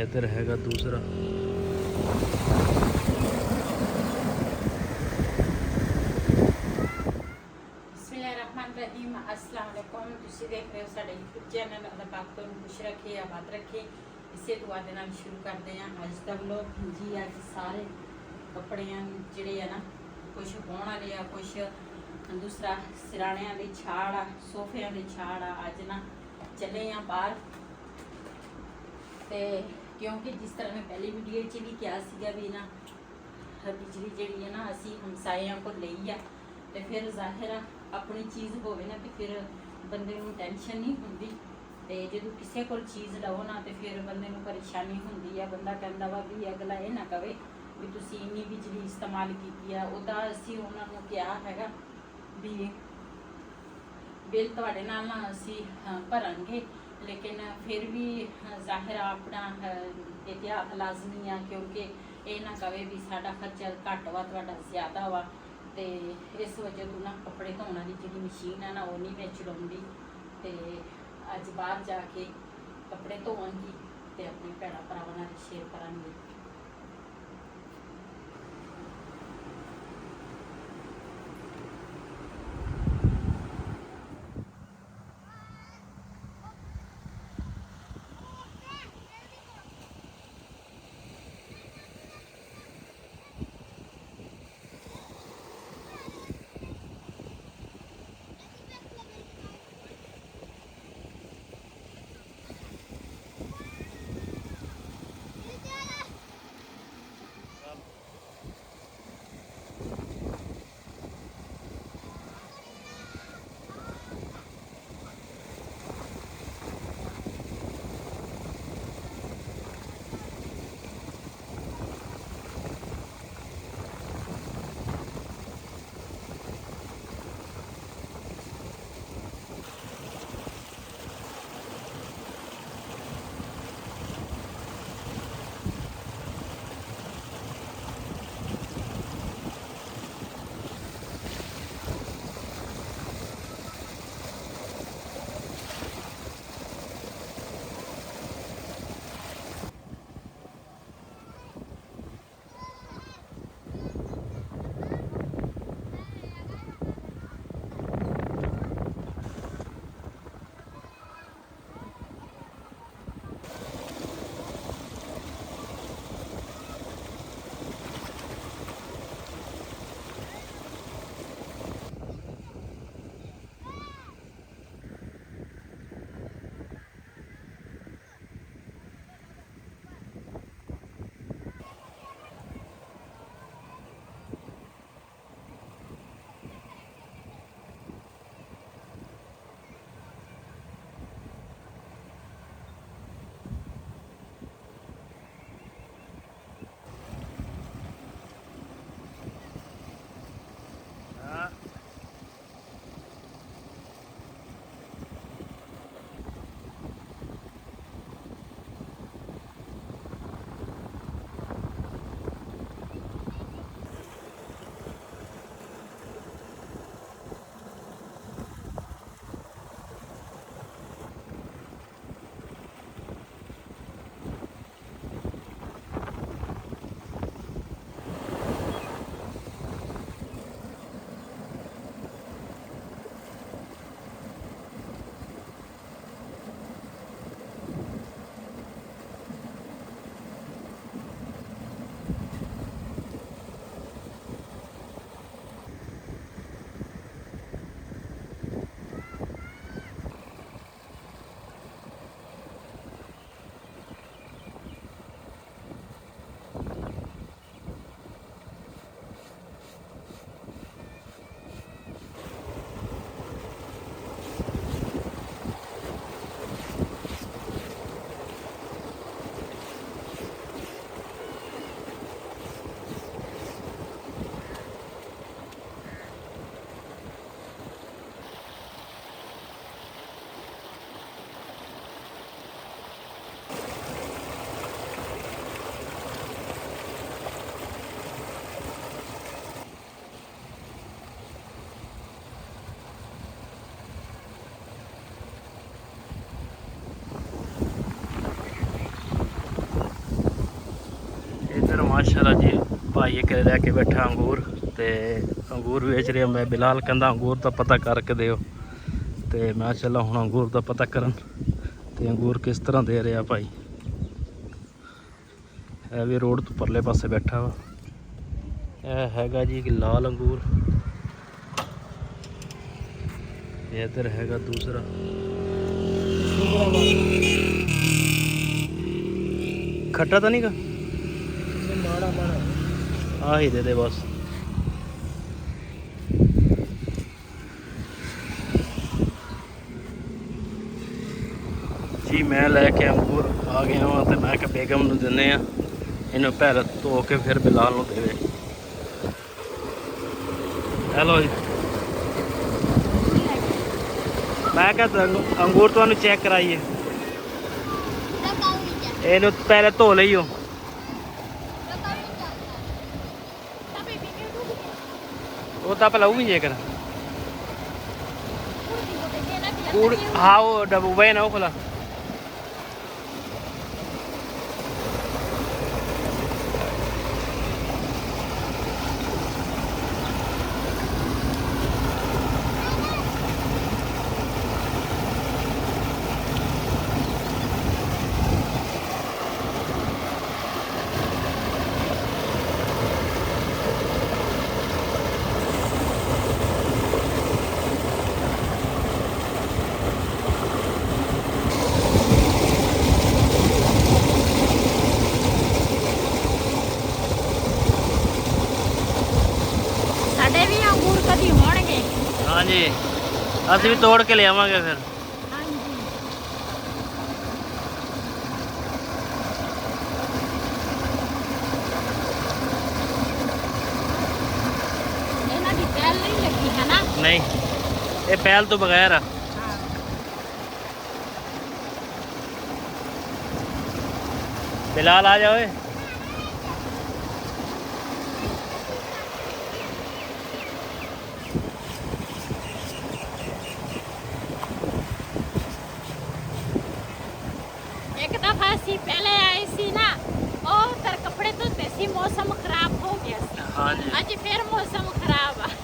इधर हैगा दूसरा। बिस्मिल्लाहिर्रहमानिर्रहीम, अस्सलाम वालेकुम। तुसी देख रहे हो साडा यूट्यूब चैनल। अल्लाह पाक तुहानू खुश रखे, आबाद रखे। इसे दुआ दे नाल शुरू करते हैं अज का व्लॉग। जी अज सारे कपड़ियां जिहड़े है ना, कुछ होण वाले आ, कुछ दूसरा सिराणियां दी छाड़ आ, सोफियां दी छाड़ आ। अज ना चले आ बाहर, ते क्योंकि जिस तरह मैं पहली वीडियो च भी कहा सीगा भी ना, बिजली जिहड़ी है ना असी हमसाइयां को लई आ, ते फिर जाहिर आ अपनी चीज़ होवे ना तो फिर बंदे नूं टेंशन नहीं हुंदी। ते जदों किसी कोल चीज़ लवो ना तो फिर बंदे नूं परेशानी हुंदी है। बंदा कहंदा वा भी अगला ये ना कहे भी तुसीं इन्नी बिजली इस्तेमाल कीती है। उहदा असीं उहनां नूं कहा हैगा भी बिल तुहाडे नाल ना असीं भरांगे, लेकिन फिर भी जाहिर आ अपना एहतियात लाजमी आ, क्योंकि ये ना कहे भी साडा खर्चा घट वा तुहाडा ज़्यादा वा। ते इस वजह तो ना कपड़े धोने की जी मशीन है ना वो नहीं मैं चलाउंदी। ते अज बाहर जाके कपड़े धोवांगी ते अपने भैणा भरावां नाल शेयर करांगी। माशाल्लाह जी भाई एक लैके बैठा अंगूर ते अंगूर बेच रहा। मैं बिलाल कहता अंगूर का पता करके दिओ ते मैं चलो हुण अंगूर का पता करन ते अंगूर किस तरह दे रहा भाई। है भी रोड तो परले पासे बैठा वा। यह हैगा जी लाल अंगूर, इधर हैगा दूसरा। खट्टा तो नहीं का आ ही दे बस। जी मैं लैके अंगूर आ गया वहाँ तो मैं बेगम नूं दिन्ने आ, इन्हूं पहले धो के फिर बिलाल नूं देवे। हेलो जी मैं क्या अंगूर तुहानूं चेक कराइए, इन्हूं पहले धो लईओ। वो तो भला भी जेकर हाँ वो डबूबा है ना वो खुला। हाँ जी असं भी तोड़ के ले आवांगे फिर। नहीं ये पहल तो बगैर है। बिलाल आ जाओ। एक दफा सी पहले आई सी ना और तर कपड़े धोते सी मौसम खराब हो गया सी। हाँ जी आज फिर मौसम खराब है।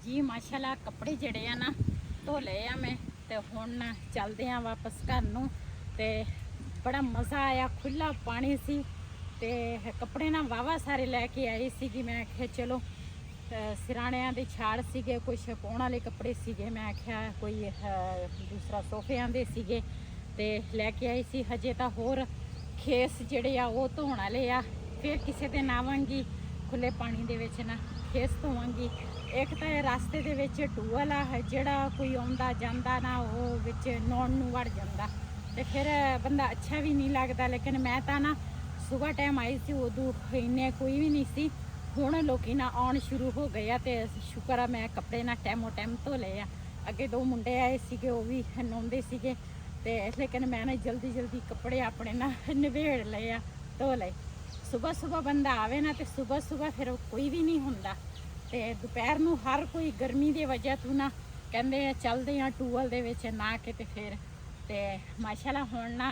जी माशाल्लाह कपड़े जड़े आ ना धो ले आ मैं ते हुण चलते हैं वापस घर नूं। ते बड़ा मज़ा आया, खुला पानी सी ते कपड़े ना वावा सारे लैके आई सी कि मैं आख्या चलो सिराणियां दे छाड़ सीगे, कुछ पाउण वाले कपड़े सीगे, मैं आख्या कोई दूसरा सोफियां दे सीगे ते लैके आई सी। हजे तां होर ਖੇਸ ਜਿਹੜੇ ਆ ਉਹ ਧੋਣ ਵਾਲੇ ਆ। ਫਿਰ ਕਿਸੇ ਦੇ ਨਾਵਾਂਗੀ ਖੁੱਲੇ ਪਾਣੀ ਦੇ ਵਿੱਚ ਨਾ ਖੇਸ ਧੋਵਾਂਗੀ। ਇੱਕ ਤਾਂ ਇਹ ਰਸਤੇ ਦੇ ਵਿੱਚ ਟੂਅਲ ਆ, ਜਿਹੜਾ ਕੋਈ ਆਉਂਦਾ ਜਾਂਦਾ ਨਾ ਉਹ ਵਿੱਚ ਨਹਾਉਣ ਨੂੰ ਵੜ ਜਾਂਦਾ ਤੇ ਫਿਰ ਬੰਦਾ ਅੱਛਾ ਵੀ ਨਹੀਂ ਲੱਗਦਾ। ਲੇਕਿਨ ਮੈਂ ਤਾਂ ਨਾ ਸੁਬਾਹ ਟਾਈਮ ਆਈ ਸੀ, ਉਦੋਂ ਇੰਨੇ ਕੋਈ ਵੀ ਨਹੀਂ ਸੀ। ਹੁਣ ਲੋਕੀ ਨਾ ਆਉਣ ਸ਼ੁਰੂ ਹੋ ਗਏ ਆ ਤੇ ਸ਼ੁਕਰ ਆ ਮੈਂ ਕੱਪੜੇ ਨਾ ਟਾਈਮੋ ਟਾਈਮ ਧੋ ਲਏ ਆ। ਅੱਗੇ 2 ਮੁੰਡੇ ਆਏ ਸੀਗੇ, ਉਹ ਵੀ ਨਹਾਉਂਦੇ ਸੀਗੇ ਤੇ ਲੇਕਿਨ ਮੈਂ ਨਾ ਜਲਦੀ ਕੱਪੜੇ ਆਪਣੇ ਨਾ ਨਿਬੇੜ ਲਏ ਆ, ਧੋ ਲਏ। ਸੁਬਾਹ ਬੰਦਾ ਆਵੇ ਨਾ ਤੇ ਸੁਬਾਹ ਫਿਰ ਕੋਈ ਵੀ ਨਹੀਂ ਹੁੰਦਾ ਤੇ ਦੁਪਹਿਰ ਨੂੰ ਹਰ ਕੋਈ ਗਰਮੀ ਦੀ ਵਜ੍ਹਾ ਤੋਂ ਨਾ ਕਹਿੰਦੇ ਆ ਚੱਲਦੇ ਆ ਟੂਅਲ ਦੇ ਵਿੱਚ ਨਾ ਕੇ ਤੇ ਫਿਰ ਤੇ ਮਾਸ਼ਾਅੱਲਾ ਹੁਣ ਨਾ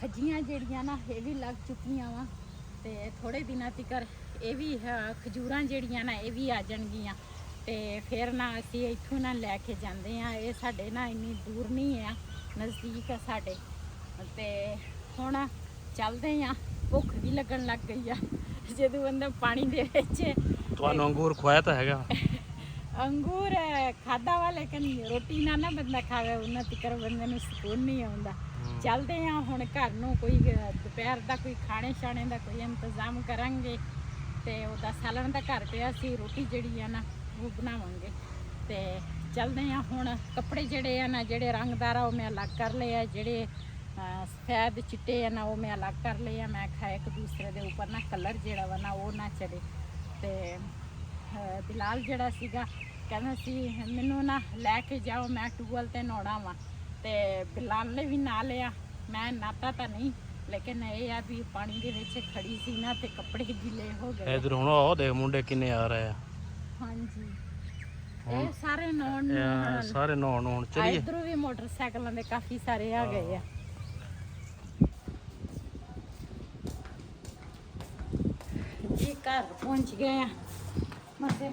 ਖੱਜੀਆਂ ਜਿਹੜੀਆਂ ਨਾ ਇਹ ਵੀ ਲੱਗ ਚੁੱਕੀਆਂ ਵਾ ਤੇ ਥੋੜੇ ਦਿਨਾਂ ਤੱਕ ਇਹ ਵੀ ਖਜੂਰਾਂ ਜਿਹੜੀਆਂ ਨਾ ਇਹ ਵੀ ਆ ਜਾਣਗੀਆਂ ਤੇ ਫਿਰ ਨਾ ਅਸੀਂ ਇੱਥੋਂ ਨਾ ਲੈ ਕੇ ਜਾਂਦੇ ਆ। ਇਹ ਸਾਡੇ ਨਾ ਇੰਨੀ ਦੂਰ ਨਹੀਂ ਆ, ਨਜ਼ਦੀਕ ਆ ਸਾਡੇ ਤੇ ਹੁਣ ਚੱਲਦੇ ਆ। ਭੁੱਖ ਵੀ ਲੱਗਣ ਲੱਗ ਗਈ ਆ ਜਦੋਂ ਬੰਦਾ ਪਾਣੀ ਦੇ ਵਿੱਚ। ਤੁਹਾਨੂੰ ਅੰਗੂਰ ਖਵਾਇਆ ਤਾਂ ਹੈਗਾ? ਅੰਗੂਰ ਖਾਦਾ ਵਾ ਲੇਕਿਨ ਰੋਟੀ ਨਾ ਬੰਦਾ ਖਾਵੇ ਉਹਨਾਂ ਤੱਕ ਬੰਦੇ ਨੂੰ ਸਕੂਨ ਨਹੀਂ ਆਉਂਦਾ। ਚੱਲਦੇ ਆ ਹੁਣ ਘਰ ਨੂੰ, ਕੋਈ ਦੁਪਹਿਰ ਦਾ ਕੋਈ ਖਾਣੇ ਛਾਣੇ ਦਾ ਕੋਈ ਇੰਤਜ਼ਾਮ ਕਰਾਂਗੇ ਤੇ ਉਹਦਾ ਸਾਲਣ ਦਾ ਘਰ ਪਿਆ ਸੀ, ਰੋਟੀ ਜਿਹੜੀ ਆ ਨਾ ਉਹ ਬਣਾਵਾਂਗੇ ਤੇ ਚੱਲਦੇ ਆ। ਹੁਣ ਕੱਪੜੇ ਜਿਹੜੇ ਆ ਨਾ ਜਿਹੜੇ ਰੰਗਦਾਰ ਆ ਉਹ ਮੈਂ ਅਲੱਗ ਕਰ ਲਏ ਆ, ਜਿਹੜੇ ਸਫੈਦ ਚਿੱਟੇ ਆ ਨਾ ਉਹ ਮੈਂ ਅਲੱਗ ਕਰ ਲਏ ਆ। ਮੈਂ ਕਿਹਾ ਇੱਕ ਦੂਸਰੇ ਦੇ ਉੱਪਰ ਨਾ ਕਲਰ ਜਿਹੜਾ ਵਾ ਨਾ ਉਹ ਨਾ ਚੜੇ ਤੇ ਬਿਲਾਲ ਜਿਹੜਾ ਸੀਗਾ ਕਹਿੰਦਾ ਸੀ ਮੈਨੂੰ ਨਾ ਲੈ ਕੇ ਜਾਓ, ਮੈਂ ਟੂਅਲ ਤੇ ਨਹਾਉਣਾ ਵਾ ਤੇ ਬਿਲਾਲ ਨੇ ਵੀ ਨਾ ਲਿਆ। ਮੈਂ ਨਾਤਾ ਤਾਂ ਨਹੀਂ ਲੇਕਿਨ ਇਹ ਆ ਵੀ ਪਾਣੀ ਦੇ ਵਿੱਚ ਖੜੀ ਸੀ ਨਾ ਤੇ ਕੱਪੜੇ ਗਿੱਲੇ ਹੋ ਗਏ। ਇਧਰ ਹੁਣ ਉਹ ਦੇਖ ਮੁੰਡੇ ਕਿੰਨੇ ਆ ਰਹੇ ਆ। ਹਾਂਜੀ ਇਹ ਸਾਰੇ ਨਹਾਉਣ ਨੂੰ ਹੁਣ ਚਲੀਏ। ਇਧਰੋਂ ਵੀ ਮੋਟਰਸਾਈਕਲਾਂ ਦੇ ਕਾਫੀ ਸਾਰੇ ਆ ਗਏ ਆ। ਜੀ ਘਰ ਪਹੁੰਚ ਗਏ ਆ ਮਸੇ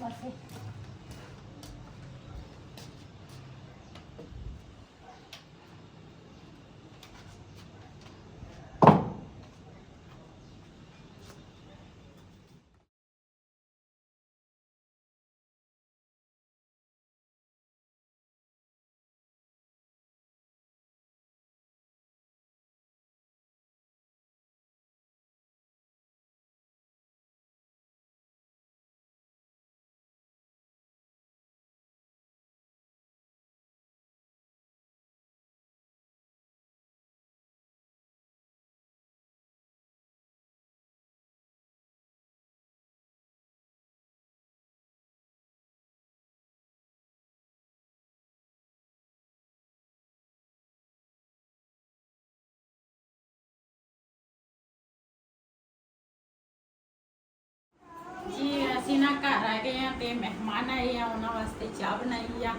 ਜੀ ਅਸੀਂ ਨਾ ਘਰ ਆ ਗਏ ਆ ਤੇ ਮਹਿਮਾਨ ਆਏ ਆ, ਉਹਨਾਂ ਵਾਸਤੇ ਚਾਹ ਬਣਾਈ ਆ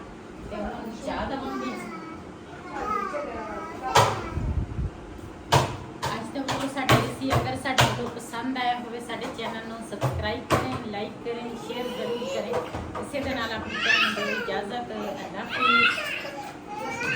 ਤੇ ਉਹਨਾਂ ਨੂੰ ਚਾਹ ਦਵਾਂਗੇ। ਅੱਜ ਦਾ ਵੀਡੀਓ ਸਾਡੇ ਸੀ, ਅਗਰ ਸਾਡਾ ਵੀਡੀਓ ਪਸੰਦ ਆਇਆ ਹੋਵੇ ਸਾਡੇ ਚੈਨਲ ਨੂੰ ਸਬਸਕ੍ਰਾਈਬ ਕरें, ਲਾਈਕ करें, शेयर जरूर करें। इसी के नाल अपनी इजाजत।